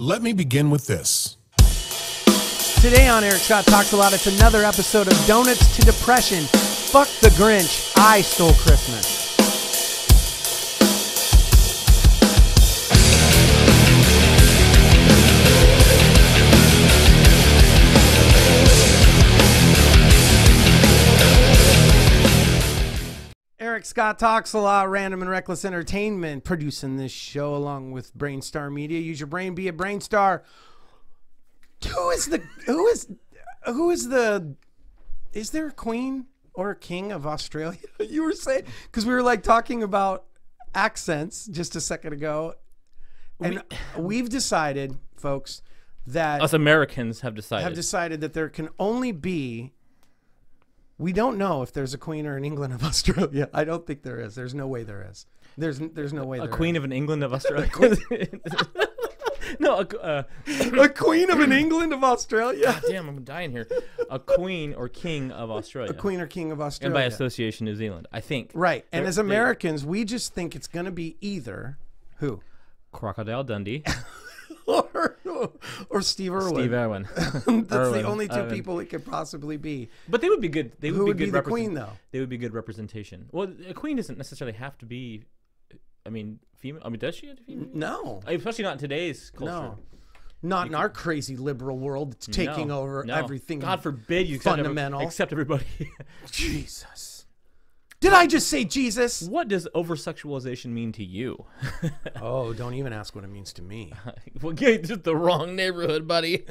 Let me begin with this. Today on Eric Scott Talks a Lot, it's another episode of Donuts to Depression. Fuck the Grinch, I stole Christmas. Eric Scott Talks a Lot, Random and Reckless Entertainment, producing this show along with Brainstar Media. Use your brain, be a Brainstar. Is there a queen or a king of Australia? You were saying, because we were like talking about accents just a second ago. And we've decided, folks, that us Americans have decided that there can only be, we don't know if there's a queen or an England of Australia. I don't think there is. There's no way there is. There's no way there is. A queen of an England of Australia. No, a queen of an England of Australia. God damn, I'm dying here. A queen or king of Australia. A queen or king of Australia. And by association, New Zealand, I think. Right. And as Americans, we just think it's going to be either who? Crocodile Dundee. or Steve Irwin. Steve Irwin. That's the only two people it could possibly be. But they would be good. They would Who be would good be the queen, though? They would be good representation. Well, a queen doesn't necessarily have to be, I mean, female. I mean, does she have to be female? No. Especially not in today's culture. No. Not in our crazy liberal world that's taking over everything. God forbid you fundamental. Accept everybody. Jesus. Did I just say Jesus? What does over-sexualization mean to you? Oh, don't even ask what it means to me. Well, get to the wrong neighborhood, buddy.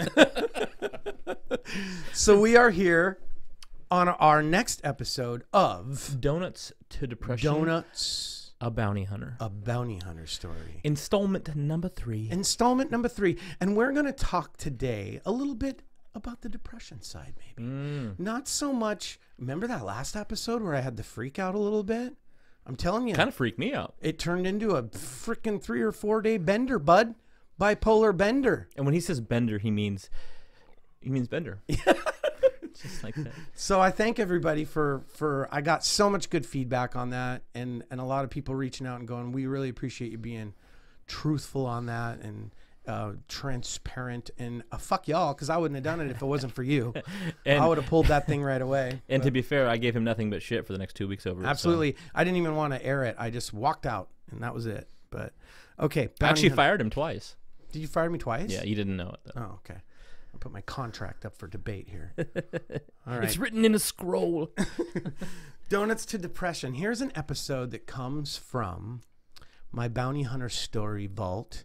So we are here on our next episode of Donuts to Depression. Donuts. A bounty hunter. A bounty hunter story. Installment number 3. Installment number 3. And we're going to talk today a little bit about the depression side, maybe. Not so much. Remember that last episode where I had the freak out a little bit? I'm telling you. Kind of freaked me out. It turned into a freaking 3 or 4 day bender, bud. Bipolar bender. And when he says bender, he means bender. Just like that. So I thank everybody for I got so much good feedback on that, and a lot of people reaching out and going, we really appreciate you being truthful on that and transparent, and fuck y'all, because I wouldn't have done it if it wasn't for you. And I would have pulled that thing right away. And to be fair, I gave him nothing but shit for the next 2 weeks over. Absolutely. So. I didn't even want to air it. I just walked out, and that was it. But okay. I actually fired him twice. Did you fire me twice? Yeah, you didn't know it, though. Oh, okay. I'll put my contract up for debate here. All right. It's written in a scroll. Donuts to Depression. Here's an episode that comes from my bounty hunter story vault,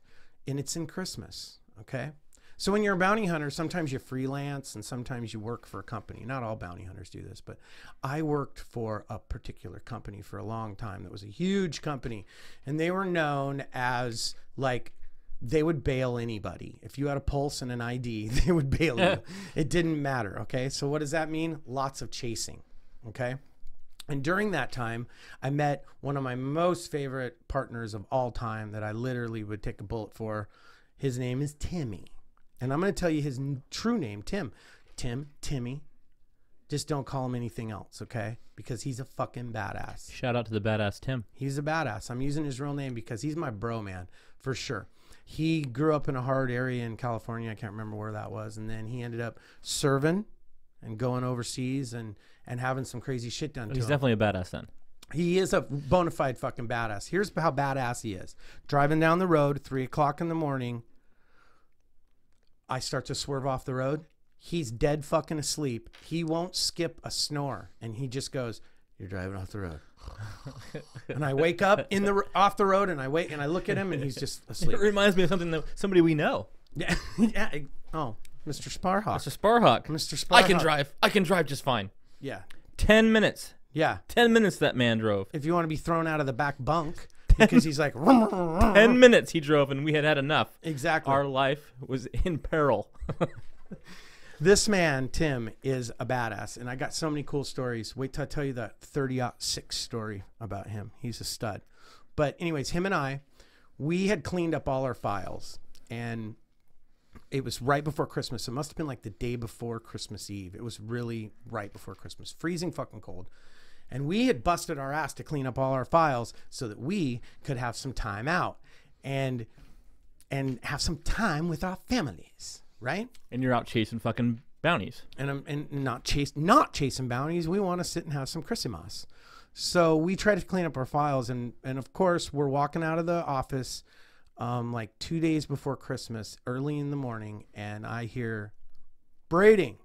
and it's in Christmas, okay? So when you're a bounty hunter, sometimes you freelance and sometimes you work for a company. Not all bounty hunters do this, but I worked for a particular company for a long time that was a huge company, and they were known as, like, they would bail anybody. If you had a pulse and an ID, they would bail you. It didn't matter, okay? So what does that mean? Lots of chasing, okay? And during that time, I met one of my most favorite partners of all time that I literally would take a bullet for. His name is Timmy. And I'm going to tell you his true name, Tim. Timmy. Just don't call him anything else, okay? Because he's a fucking badass. Shout out to the badass Tim. He's a badass. I'm using his real name because he's my bro, man, for sure. He grew up in a hard area in California. I can't remember where that was. And then he ended up serving and going overseas and having some crazy shit done to him. He's definitely a badass then. He is a bona fide fucking badass. Here's how badass he is. Driving down the road, 3 o'clock in the morning, I start to swerve off the road. He's dead fucking asleep. He won't skip a snore. And he just goes, "You're driving off the road." And I wake up off the road, and I wait and I look at him, and he's just asleep. It reminds me of somebody we know. Yeah. Yeah. Oh, Mr. Sparhawk. Mr. Sparhawk. Mr. Sparhawk. I can drive just fine. Yeah. 10 minutes. Yeah. 10 minutes that man drove. If you want to be thrown out of the back bunk because he's like 10 minutes he drove, and we had had enough. Exactly. Our life was in peril. This man, Tim, is a badass, and I got so many cool stories. Wait till I tell you the 30-06 story about him. He's a stud. But anyways, him and I, we had cleaned up all our files, and it was right before Christmas. It must have been like the day before Christmas Eve. It was really right before Christmas. Freezing fucking cold. And we had busted our ass to clean up all our files so that we could have some time out. And and have some time with our families, right? And you're out chasing fucking bounties. And I'm not chasing bounties. We want to sit and have some Christmas. So we try to clean up our files, and of course we're walking out of the office like 2 days before Christmas, early in the morning, and I hear braiding,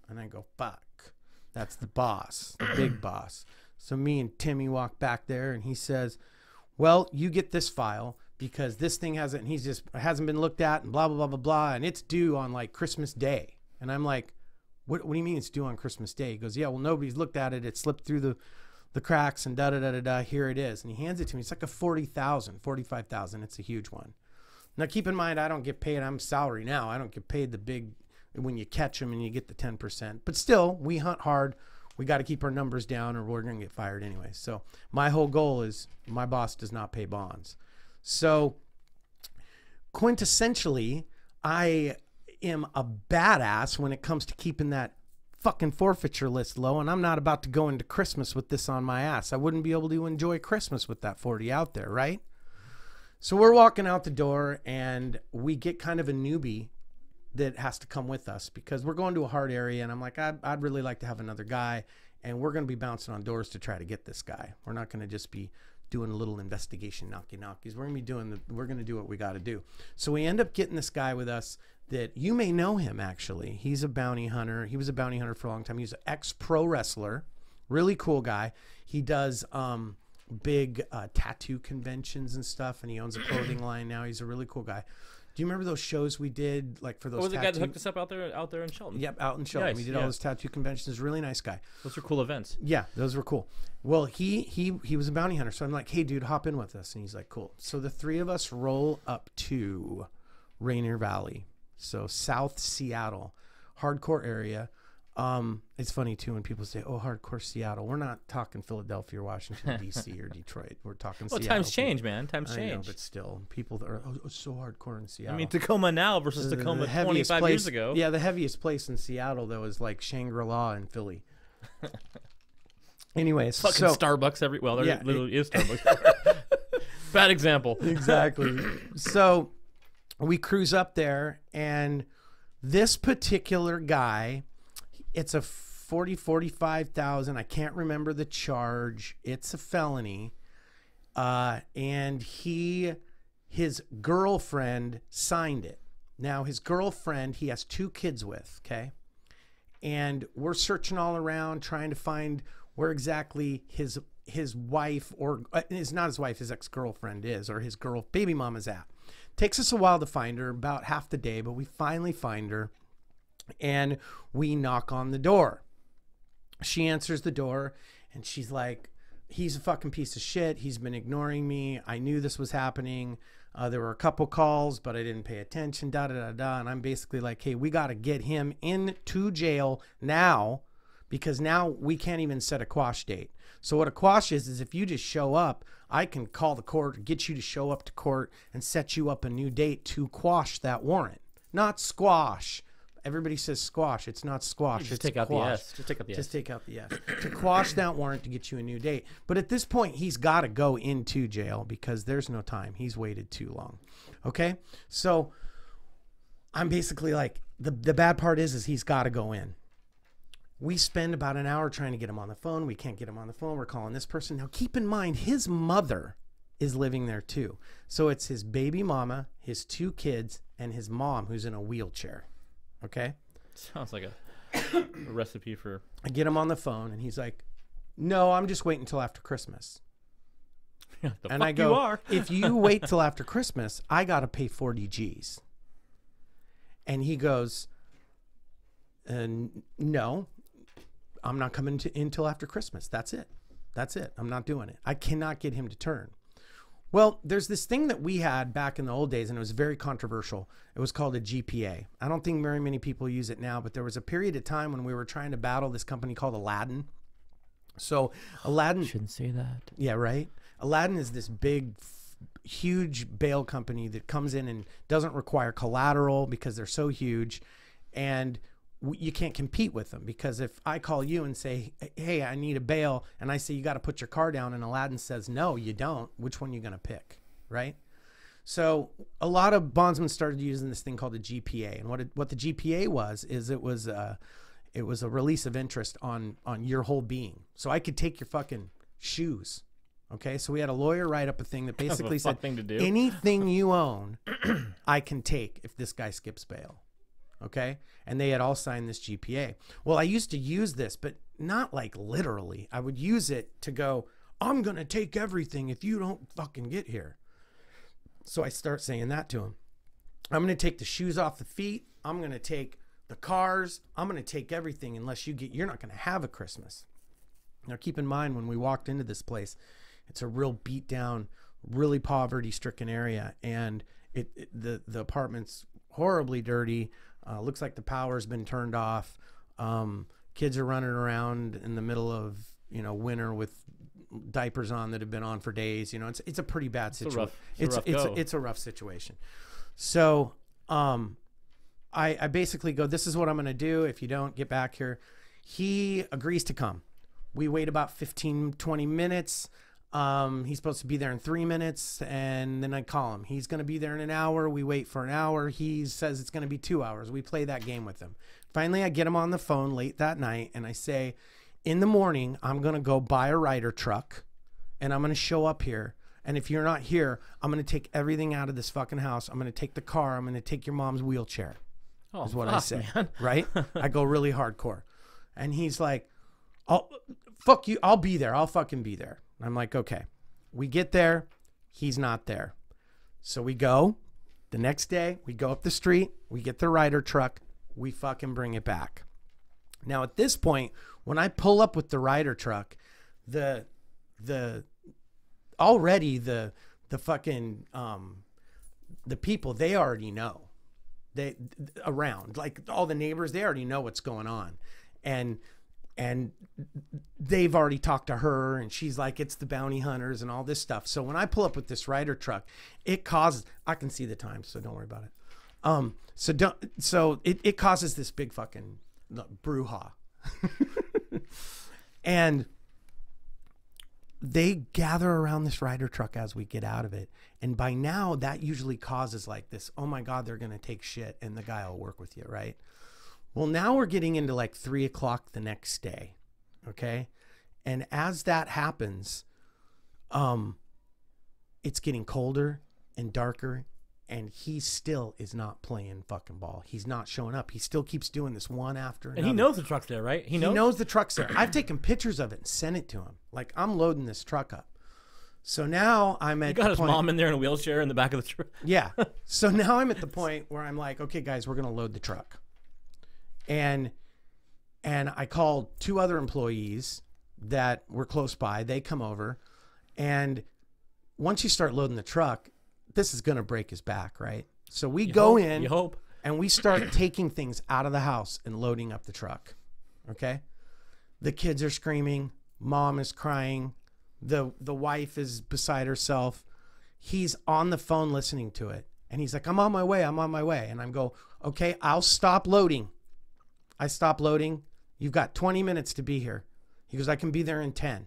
and I go, fuck, that's the boss, the big boss. So me and Timmy walk back there, and he says, well, you get this file because this thing hasn't been looked at, and blah blah blah blah blah, and it's due on like Christmas Day. And I'm like, what do you mean it's due on Christmas Day? He goes, yeah, well, nobody's looked at it. It slipped through the cracks and da-da-da-da-da. Here it is. And he hands it to me. It's like a $45,000. It's a huge one. Now, keep in mind, I don't get paid. I'm salary now. I don't get paid the big when you catch them and you get the 10%. But still, we hunt hard. We got to keep our numbers down or we're going to get fired anyway. So my whole goal is my boss does not pay bonds. So quintessentially, I am a badass when it comes to keeping that fucking forfeiture list low, and I'm not about to go into Christmas with this on my ass. I wouldn't be able to enjoy Christmas with that 40 out there, right? So we're walking out the door, and we get kind of a newbie that has to come with us because we're going to a hard area, and I'm like, I'd really like to have another guy, and we're going to be bouncing on doors to try to get this guy. We're not going to just be doing a little investigation knockies. We're going to do what we got to do. So we end up getting this guy with us that you may know him, actually. He's a bounty hunter. He was a bounty hunter for a long time. He's an ex-pro wrestler. Really cool guy. He does big tattoo conventions and stuff, and he owns a clothing line now. He's a really cool guy. Do you remember those shows we did, like for those? What was the guy that hooked us up out there in Shelton? Yep, out in Shelton. Nice, We did all those tattoo conventions. Really nice guy. Those are cool events. Yeah, those were cool. Well, he was a bounty hunter, so I'm like, hey, dude, hop in with us, and he's like, cool. So the three of us roll up to Rainier Valley, so South Seattle, hardcore area. It's funny too when people say, "Oh, hardcore Seattle." We're not talking Philadelphia or Washington D.C. or Detroit. We're talking Seattle. Times change, man. Times change. I know, but still, people that are so hardcore in Seattle. I mean, Tacoma now versus Tacoma 25 years ago. Yeah, the heaviest place in Seattle though is like Shangri-La in Philly. Anyways, fucking Starbucks there literally is Starbucks. Bad example. Exactly. So we cruise up there, and this particular guy, it's a 45,000. I can't remember the charge. It's a felony. And his girlfriend signed it. Now his girlfriend, he has 2 kids with, okay? And we're searching all around trying to find where exactly his wife, or it's not his wife, his ex-girlfriend is, or his baby mom is at. Takes us a while to find her, about half the day, but we finally find her. And we knock on the door. She answers the door, and she's like, he's a fucking piece of shit. He's been ignoring me. I knew this was happening. There were a couple calls, but I didn't pay attention, da-da-da-da. And I'm basically like, hey, we got to get him into jail now, because now we can't even set a quash date. So what a quash is if you just show up, I can call the court, get you to show up to court, and set you up a new date to quash that warrant. Not squash. Everybody says squash. It's not squash. Just take out the S. Just take out the S. Just take out the S. To quash that warrant to get you a new date. But at this point, he's got to go into jail because there's no time. He's waited too long. Okay? So I'm basically like, the bad part is he's got to go in. We spend about an hour trying to get him on the phone. We can't get him on the phone. We're calling this person. Now, keep in mind, his mother is living there too. So it's his baby mama, his 2 kids, and his mom who's in a wheelchair. Okay? Sounds like a recipe for... I get him on the phone, and he's like, no, I'm just waiting until after Christmas. And I go, if you wait till after Christmas, I got to pay 40 G's. And he goes, no, I'm not coming in till after Christmas. That's it. That's it. I'm not doing it. I cannot get him to turn. Well, there's this thing that we had back in the old days, and it was very controversial. It was called a GPA. I don't think very many people use it now, but there was a period of time when we were trying to battle this company called Aladdin. So Aladdin... Shouldn't say that. Yeah, right? Aladdin is this big, huge bail company that comes in and doesn't require collateral because they're so huge, and you can't compete with them, because if I call you and say, hey, I need a bail, and I say you got to put your car down, and Aladdin says, no, you don't, which one are you going to pick, right? So a lot of bondsmen started using this thing called a GPA, and what the GPA is it was a release of interest on your whole being. So I could take your fucking shoes. Okay, so we had a lawyer write up a thing that basically said thing to do. anything you own, I can take if this guy skips bail. Okay, and they had all signed this GPA. Well, I used to use this, but not like literally. I would use it to go, I'm gonna take everything if you don't fucking get here. So I start saying that to him. I'm gonna take the shoes off the feet. I'm gonna take the cars. I'm gonna take everything unless you're not gonna have a Christmas. Now keep in mind, when we walked into this place, it's a real beat down, really poverty stricken area, and the apartment's horribly dirty. Looks like the power's been turned off. Kids are running around in the middle of winter with diapers on that have been on for days. It's a pretty bad situation. It's a rough situation. So I basically go, this is what I'm going to do. If you don't get back here, he agrees to come. We wait about 15-20 minutes. He's supposed to be there in 3 minutes, and then I call him. He's going to be there in an hour. We wait for an hour. He says it's going to be 2 hours. We play that game with him. Finally, I get him on the phone late that night, and I say, in the morning, I'm going to go buy a Ryder truck, and I'm going to show up here. And if you're not here, I'm going to take everything out of this fucking house. I'm going to take the car. I'm going to take your mom's wheelchair. Oh, is what I say, man. right? I go really hardcore. And he's like, fuck you. I'll be there. I'll fucking be there. I'm like, okay. We get there. He's not there. So we go. The next day, we go up the street. We get the Ryder truck. We fucking bring it back. Now, at this point, when I pull up with the Ryder truck, the people, they already know. Like all the neighbors, they already know what's going on. And they've already talked to her, and she's like, it's the bounty hunters and all this stuff. So when I pull up with this Ryder truck, it causes, I can see the time, so don't worry about it. So it causes this big fucking brouhaha. And they gather around this Ryder truck as we get out of it. And by now, that usually causes like this, oh my God, they're going to take shit, and the guy will work with you, right? Well, now we're getting into like 3 o'clock the next day. Okay. And as that happens, it's getting colder and darker, and he still is not playing fucking ball. He's not showing up. He still keeps doing this one after another. And he knows the truck's there, right? He knows the truck's there. I've taken pictures of it and sent it to him. Like, I'm loading this truck up. So now I'm at You got his mom in there in a wheelchair in the back of the truck. Yeah. So now I'm at the point where I'm like, okay, guys, we're going to load the truck. And I called 2 other employees that were close by. They come over, and once you start loading the truck, this is going to break his back, right? So we go in, and we start taking things out of the house and loading up the truck. Okay. The kids are screaming. Mom is crying. The wife is beside herself. He's on the phone listening to it. And he's like, I'm on my way. I'm on my way. And I'm go, okay, I'll stop loading. I stop loading. You've got 20 minutes to be here. He goes, I can be there in 10.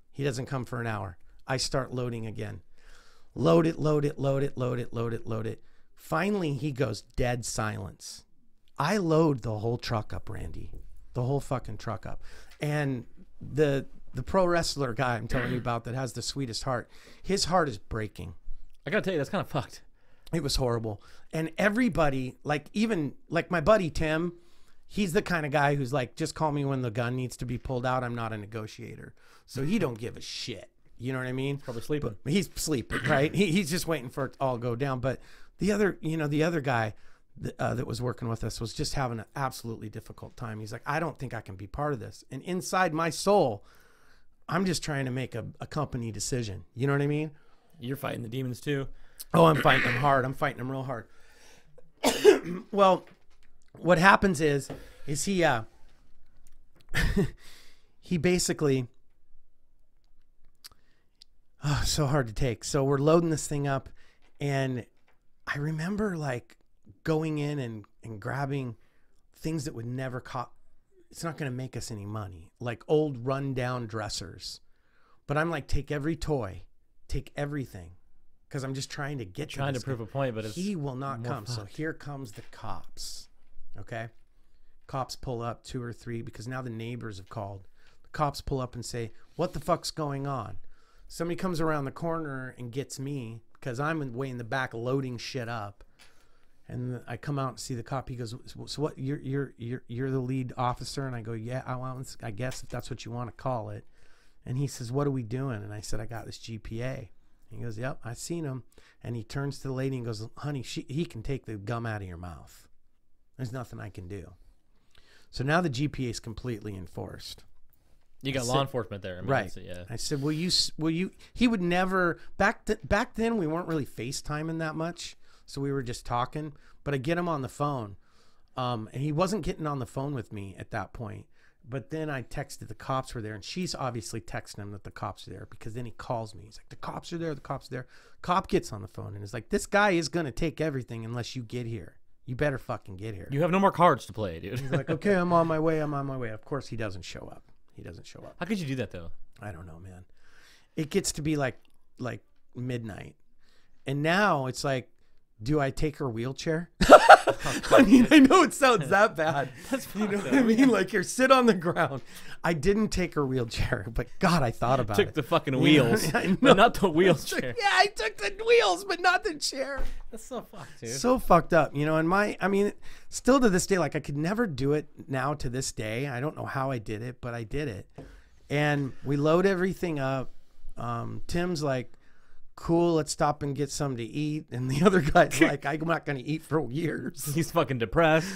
He doesn't come for an hour. I start loading again. Load it, load it, load it, load it, load it, load it. Finally, he goes dead silence. I load the whole truck up, Randy. The whole fucking truck up. And the pro wrestler guy I'm telling you about that has the sweetest heart, his heart is breaking. I gotta tell you, that's kind of fucked. It was horrible. And everybody, like even like my buddy Tim, he's the kind of guy who's like, just call me when the gun needs to be pulled out. I'm not a negotiator. So he don't give a shit. You know what I mean? Probably sleeping. But he's sleeping, right? He's just waiting for it all to go down. But the other guy that was working with us was just having an absolutely difficult time. He's like, I don't think I can be part of this. And inside my soul, I'm just trying to make a company decision. You know what I mean? You're fighting the demons too. Oh, I'm fighting them hard. I'm fighting them real hard. Well, what happens is he he basically, so hard to take. So we're loading this thing up, and I remember like going in and grabbing things that would never cost. It's not going to make us any money, like old rundown dressers. But I'm like, take every toy, take everything. because I'm just trying to get Trying to this prove guy. a point, but it's He will not more come. So fucked. here comes the cops. Okay, cops pull up, 2 or 3, because now the neighbors have called. The cops pull up and say, "What the fuck's going on?" Somebody comes around the corner and gets me because I'm way in the back loading shit up. And I come out and see the cop. He goes, "So what? You're the lead officer?" And I go, "Yeah, I guess if that's what you want to call it." And he says, "What are we doing?" And I said, "I got this GPA." And he goes, "Yep, I seen him." And he turns to the lady and goes, "Honey, he can take the gum out of your mouth. There's nothing I can do." So now the GPA is completely enforced. You got law enforcement there. I mean, Right. yeah. I said, will you, he would never, back then we weren't really FaceTiming that much. So we were just talking, but I get him on the phone. And he wasn't getting on the phone with me at that point. But then I texted the cops were there, and she's obviously texting him that the cops are there, because then he calls me. He's like, "The cops are there, the cops are there." Cop gets on the phone and is like, "This guy is going to take everything unless you get here. You better fucking get here." You have no more cards to play, dude. He's like, "Okay, I'm on my way. I'm on my way." Of course, he doesn't show up. He doesn't show up. How could you do that though? I don't know, man. It gets to be like midnight. And now it's like, do I take her wheelchair? I mean, I know it sounds that bad. That's You know what I mean? Like, you're sit on the ground. I didn't take her wheelchair, but God, I thought about Took it. the fucking You know, wheels, I know. but not the wheelchair. Yeah, I took the wheels, but not the chair. That's so fucked, dude. So fucked up, you know. And I mean, still to this day, like, I could never do it now to this day. I don't know how I did it, but I did it. And we load everything up. Tim's like, "Cool, let's stop and get something to eat." And the other guy's like, "I'm not going to eat for years." He's fucking depressed.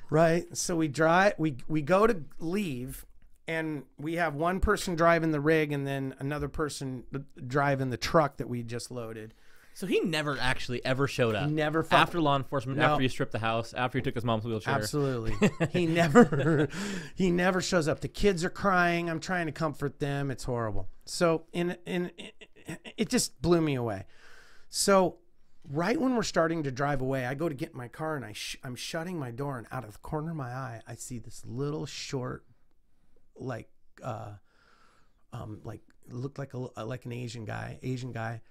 Right. So we drive, we go to leave, and we have one person driving the rig and then another person driving the truck that we just loaded. So he never actually ever showed up. Never after law enforcement, No. after you stripped the house, after you took his mom's wheelchair. Absolutely. he never shows up. The kids are crying. I'm trying to comfort them. It's horrible. So it just blew me away. So right when we're starting to drive away, I go to get in my car, and I'm shutting my door, and out of the corner of my eye, I see this little short, like looked like an Asian guy,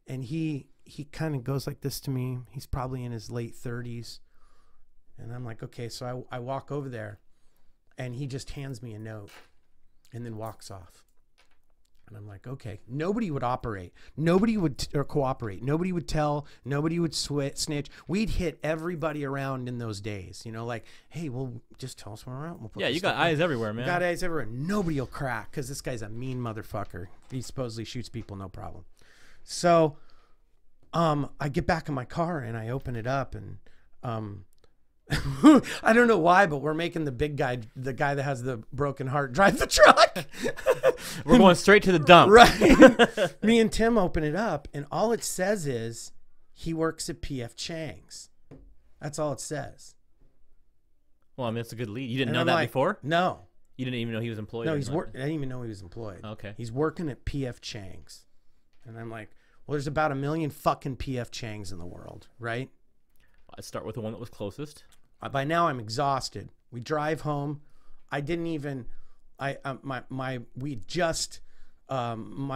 and he kind of goes like this to me. He's probably in his late 30s, and I'm like, okay. So I walk over there, and he just hands me a note, and then walks off. And I'm like, okay. Nobody would operate. Nobody would or cooperate. Nobody would tell. Nobody would snitch. We'd hit everybody around in those days. You know, like, hey, well, just tell us where we're at. We'll put Yeah, this you got stuff in. eyes everywhere, man. Got eyes everywhere. Nobody will crack because this guy's a mean motherfucker. He supposedly shoots people, no problem. So, I get back in my car and I open it up, and I don't know why, but we're making the big guy, the guy that has the broken heart, drive the truck. We're going straight to the dump. Right. Me and Tim open it up, and all it says is he works at P.F. Chang's. That's all it says. Well, I mean, that's a good lead. You didn't And know I'm that like, before? No. You didn't even know he was employed? No, or he's something? I didn't even know he was employed. Okay. He's working at P.F. Chang's. And I'm like, well, there's about 1 million fucking P.F. Chang's in the world, right? I'd start with the one that was closest. By now I'm exhausted. We drive home. I didn't even, my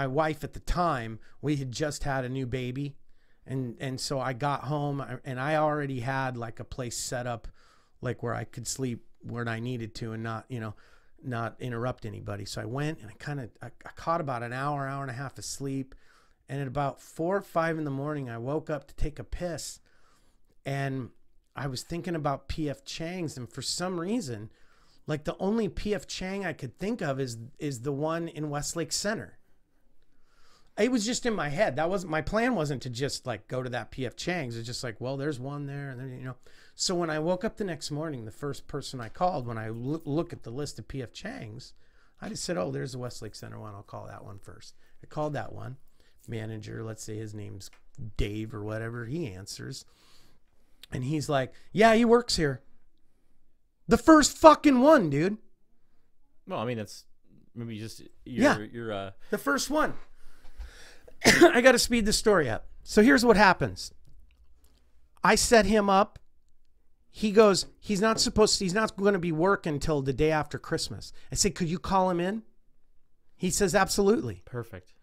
wife at the time, we had just had a new baby. And so I got home, and I already had like a place set up, like where I could sleep when I needed to and not, not interrupt anybody. So I went, and I caught about an hour and a half of sleep. And at about 4 or 5 in the morning, I woke up to take a piss, and I was thinking about P.F. Chang's, and for some reason, like, the only P.F. Chang I could think of is the one in Westlake Center. It was just in my head. That wasn't my plan. Wasn't to just like go to that P.F. Chang's. It's just like, well, there's one there, and then So when I woke up the next morning, the first person I called when I look at the list of P.F. Chang's, I just said, oh, there's the Westlake Center one. I'll call that one first. I called that one. Manager, let's say his name's Dave or whatever. He answers. And he's like, yeah, he works here. The first fucking one, dude. Well, I mean, that's maybe just The first one. I got to speed the story up. So here's what happens. I set him up. He goes, he's not going to be working until the day after Christmas. I said, could you call him in? He says, absolutely. perfect.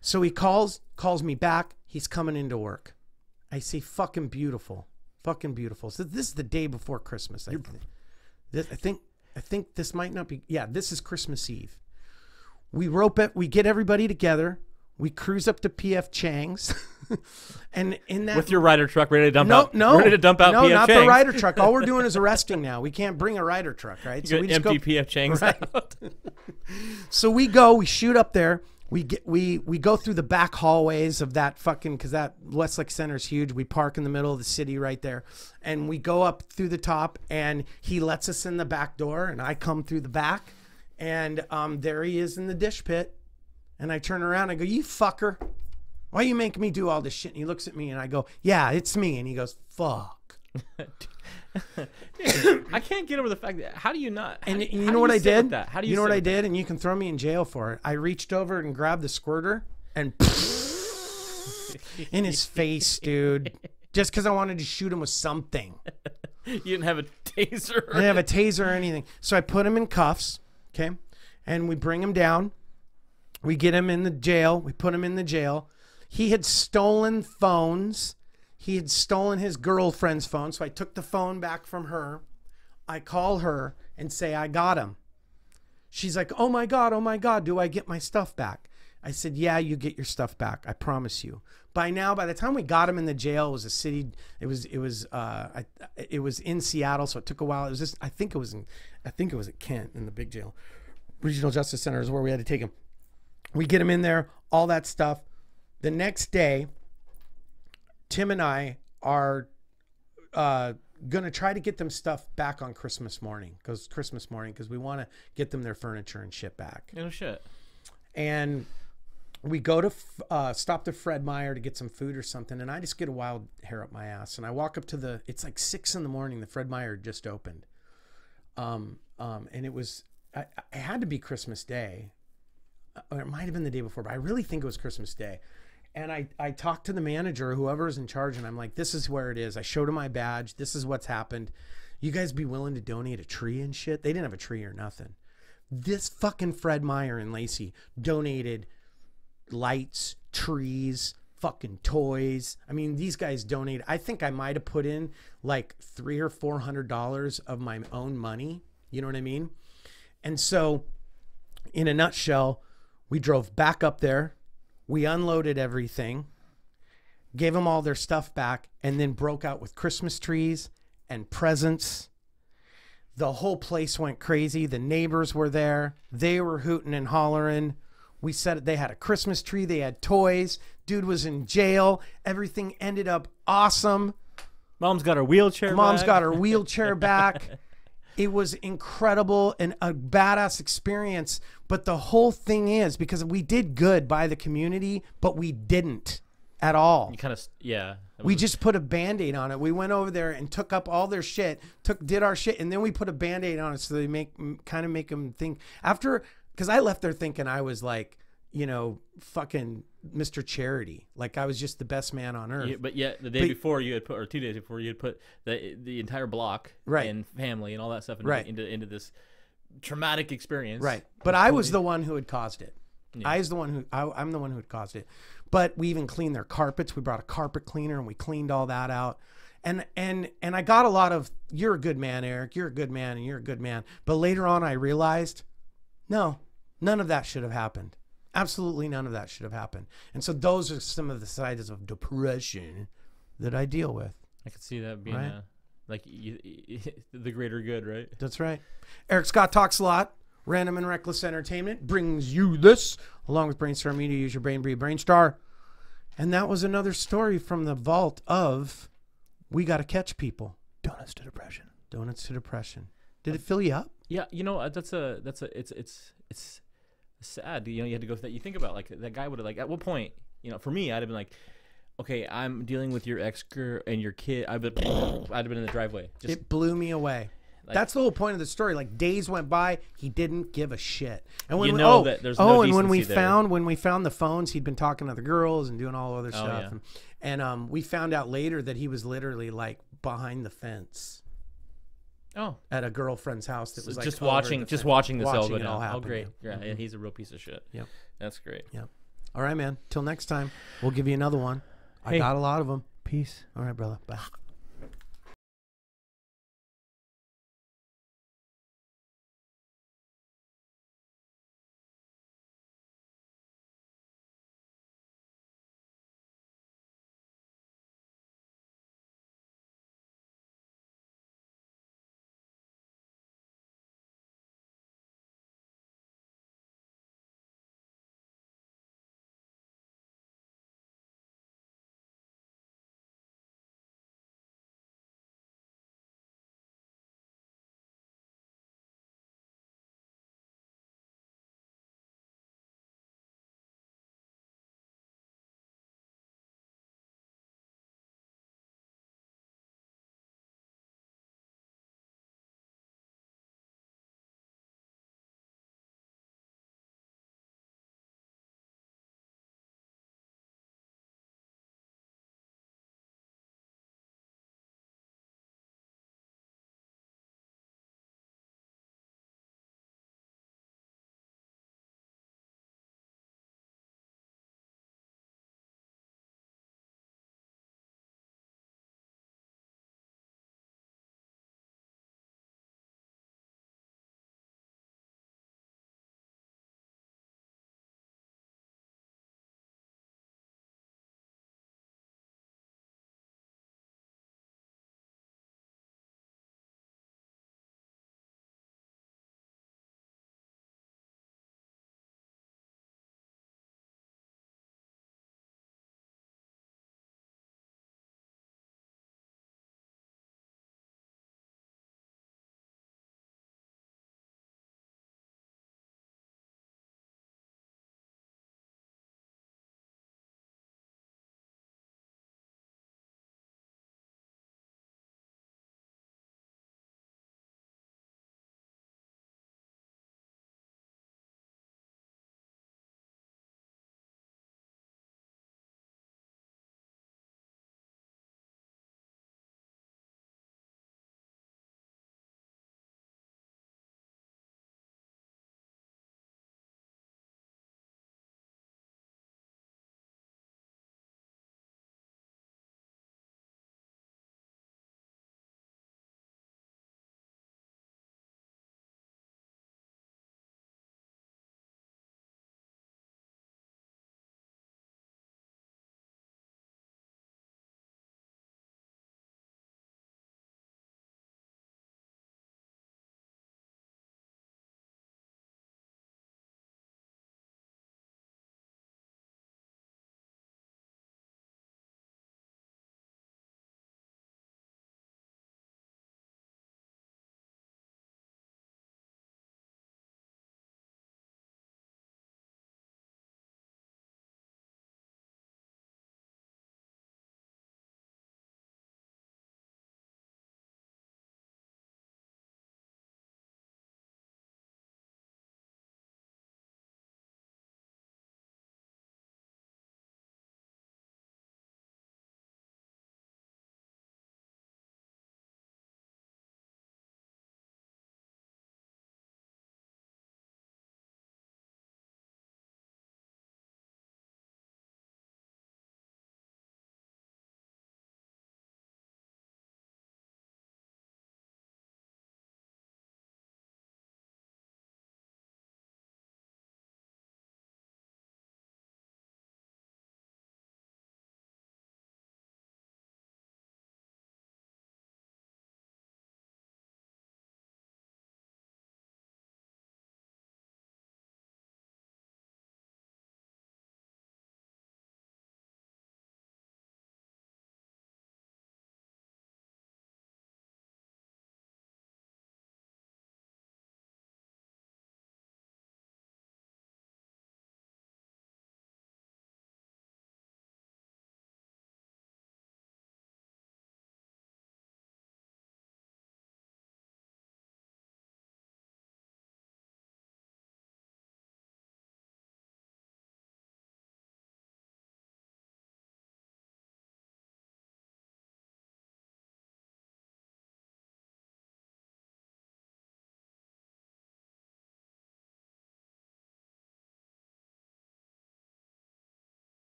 So he calls me back. he's coming into work. I say, fucking beautiful. Fucking beautiful. So this is the day before Christmas. I think this might not be. Yeah, this is Christmas Eve. We we get everybody together. We cruise up to PF Chang's, and in that with your Ryder truck ready to dump out. No, ready to dump out. No, PF not Chang's. the Ryder truck. All we're doing is arresting now. We can't bring a Ryder truck, right? So we just empty PF Chang's out. So we shoot up there. We go through the back hallways of that fucking, because that Westlake Center is huge. We park in the middle of the city right there, and we go up through the top, and he lets us in the back door, and I come through the back, and there he is in the dish pit, and I turn around, I go, you fucker, why you make me do all this shit? And he looks at me, and I go, yeah, it's me, and he goes, fuck. Dude, I can't get over the fact that how do you not? And you know what I did? How do you know what I did? And you can throw me in jail for it. I reached over and grabbed the squirter and in his face, dude. Just because I wanted to shoot him with something. You didn't have a taser. I didn't have a taser or anything. So I put him in cuffs, okay? And we bring him down. We get him in the jail. We put him in the jail. He had stolen phones. He had stolen his girlfriend's phone, so I took the phone back from her. I call her and say, I got him. She's like, oh my God, do I get my stuff back? I said, yeah, you get your stuff back. I promise you. By the time we got him in the jail, it was a city. It was in Seattle, so it took a while. It was just, I think it was at Kent in the big jail. Regional Justice Center is where we had to take him. We get him in there, all that stuff. The next day, Tim and I are going to try to get them stuff back on Christmas morning because we want to get them their furniture and shit back. No shit. And we go to stop to Fred Meyer to get some food or something, and I just get a wild hair up my ass. And I walk up to it's like 6 in the morning. The Fred Meyer just opened. And it was, it had to be Christmas Day. Or it might have been the day before, but I really think it was Christmas Day. And I talked to the manager, whoever is in charge, and I'm like, this is where it is. I showed him my badge. This is what's happened. You guys be willing to donate a tree and shit? They didn't have a tree or nothing. This fucking Fred Meyer in Lacey donated lights, trees, fucking toys. I mean, these guys donated. I think I might have put in like $300 or $400 of my own money. You know what I mean? And so, in a nutshell, we drove back up there. We unloaded everything, gave them all their stuff back, and then broke out with Christmas trees and presents. The whole place went crazy. The neighbors were there. They were hooting and hollering. We said they had a Christmas tree. They had toys. Dude was in jail. Everything ended up awesome. Mom's got her wheelchair Mom's back. got her wheelchair back. It was incredible and a badass experience. But the whole thing is, because we did good by the community, but we didn't at all. You kind of, yeah. We just put a Band-Aid on it. We went over there and took up all their shit, did our shit, and then we put a Band-Aid on it so they kind of make them think. Because I left there thinking I was like, you know, fucking Mr. Charity. Like I was just the best man on earth. Yeah, but yet the day before you had put, or 2 days before you had put the entire block and family and all that stuff into this traumatic experience. Right. But I was the one who had caused it. Yeah. I'm the one who had caused it. But we even cleaned their carpets. We brought a carpet cleaner and we cleaned all that out. And I got a lot of, you're a good man, Eric. You're a good man and you're a good man. But later on I realized, no, none of that should have happened. Absolutely none of that should have happened. And so those are some of the sides of depression that I deal with. I could see that being the greater good, right? That's right. Eric Scott Talks a Lot. Random and Reckless Entertainment brings you this, along with Brainstar Media. Use your brain, breathe Brainstar. And that was another story from the vault of We Gotta Catch People. Donuts to depression. Donuts to depression. Did it fill you up? Yeah, you know, it's sad. You know, you had to go through that. You think about like that guy would have, like, at what point, you know, for me, I'd have been like, okay, I'm dealing with your ex-girl and your kid. I'd have been in the driveway. It blew me away. Like, that's the whole point of the story. Like, days went by, he didn't give a shit. And when that there's no and when we there. found the phones, he'd been talking to other girls and doing all other stuff. Yeah. And we found out later that he was literally like behind the fence. Oh, at a girlfriend's house that was like just watching this all go down. Oh, great. Yeah, he's a real piece of shit. Yep. That's great. Yep. All right, man. Till next time, we'll give you another one. I got a lot of them. Peace. All right, brother. Bye.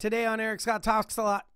Today on Eric Scott Talks a Lot.